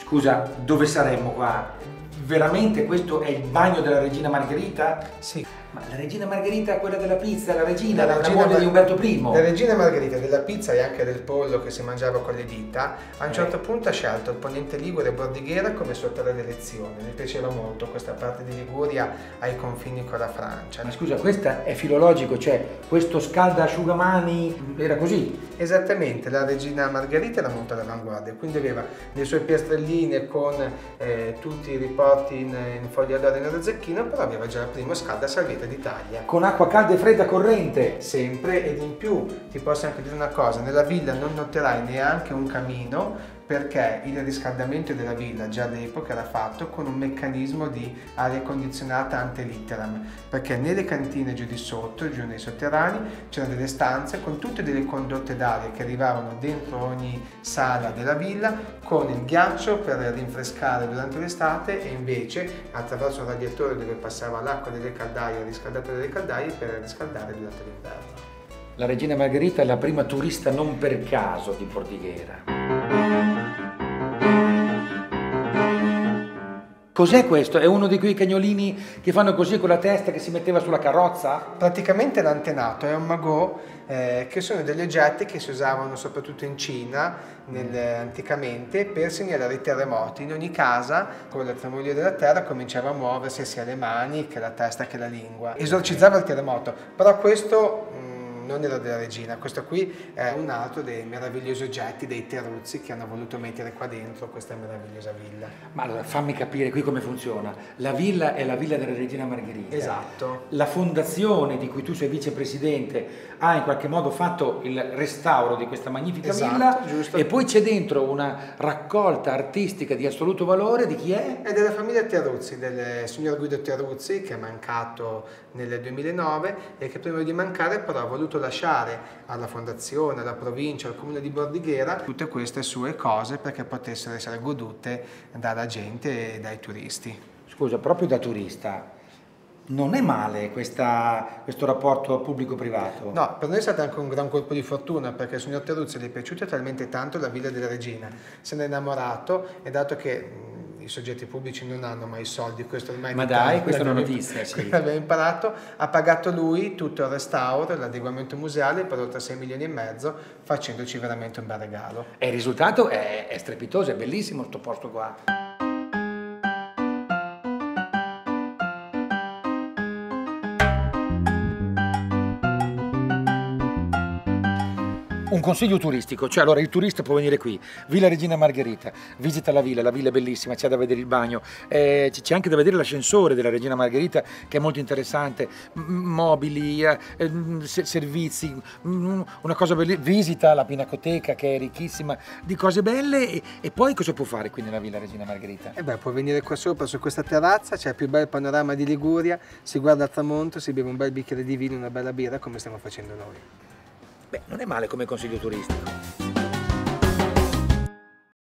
Scusa, dove saremmo qua? Veramente questo è il bagno della Regina Margherita? Sì. Ma la Regina Margherita è quella della pizza, la regina, la regina moglie di Umberto I. La Regina Margherita della pizza e anche del pollo che si mangiava con le dita, a un certo punto ha scelto il ponente Ligure Bordighera come sua terra d'elezione. Le piaceva molto questa parte di Liguria ai confini con la Francia. Ma scusa, questa è filologico, cioè questo scaldasciugamani era così? Esattamente, la Regina Margherita era molto all'avanguardia, quindi aveva le sue piastrelline con tutti i riporti in foglia d'oro e nello zecchino, però aveva già la prima scaldasalvietta d'Italia. Con acqua calda e fredda corrente? Sempre, ed in più ti posso anche dire una cosa, nella villa non noterai neanche un camino, perché il riscaldamento della villa già all'epoca era fatto con un meccanismo di aria condizionata ante litteram, perché nelle cantine giù di sotto, giù nei sotterranei, c'erano delle stanze con tutte delle condotte d'aria che arrivavano dentro ogni sala della villa con il ghiaccio per rinfrescare durante l'estate e invece attraverso un radiatore dove passava l'acqua delle caldaie, riscaldata dalle caldaie, per riscaldare durante l'inverno. La Regina Margherita è la prima turista non per caso di Bordighera. Cos'è questo? È uno di quei cagnolini che fanno così con la testa che si metteva sulla carrozza? Praticamente l'antenato è un magot, che sono degli oggetti che si usavano soprattutto in Cina anticamente per segnalare i terremoti. In ogni casa con la tremolio della terra cominciava a muoversi sia le mani che la testa che la lingua. Esorcizzava il terremoto, però questo non era della regina, questo qui è un altro dei meravigliosi oggetti dei Terruzzi che hanno voluto mettere qua dentro questa meravigliosa villa. Ma allora fammi capire qui come funziona. La villa è la villa della Regina Margherita. Esatto. La fondazione di cui tu sei vicepresidente ha in qualche modo fatto il restauro di questa magnifica villa, giusto. E poi c'è dentro una raccolta artistica di assoluto valore di chi è? È della famiglia Terruzzi, del signor Guido Terruzzi, che è mancato nel 2009 e che prima di mancare però ha voluto lasciare alla fondazione, alla provincia, al comune di Bordighera tutte queste sue cose perché potessero essere godute dalla gente e dai turisti. Scusa, proprio da turista, non è male questo rapporto pubblico-privato? No, per noi è stato anche un gran colpo di fortuna perché al signor Terruzzi gli è piaciuta talmente tanto la Villa della Regina, se n'è innamorato e dato che i soggetti pubblici non hanno mai soldi, questo ormai Ma dai, questa è una notizia, sì. Abbiamo imparato, ha pagato lui tutto il restauro, l'adeguamento museale per oltre 6,5 milioni, facendoci veramente un bel regalo. E il risultato è strepitoso, è bellissimo sto posto qua. Un consiglio turistico, cioè allora il turista può venire qui, Villa Regina Margherita, visita la villa è bellissima, c'è da vedere il bagno, c'è anche da vedere l'ascensore della Regina Margherita che è molto interessante, mobili, servizi, una cosa bellissima, visita la Pinacoteca che è ricchissima di cose belle e poi cosa può fare qui nella Villa Regina Margherita? E beh, può venire qua sopra su questa terrazza, c'è il più bel panorama di Liguria, si guarda al tramonto, si beve un bel bicchiere di vino, una bella birra come stiamo facendo noi. Beh, non è male come consiglio turistico.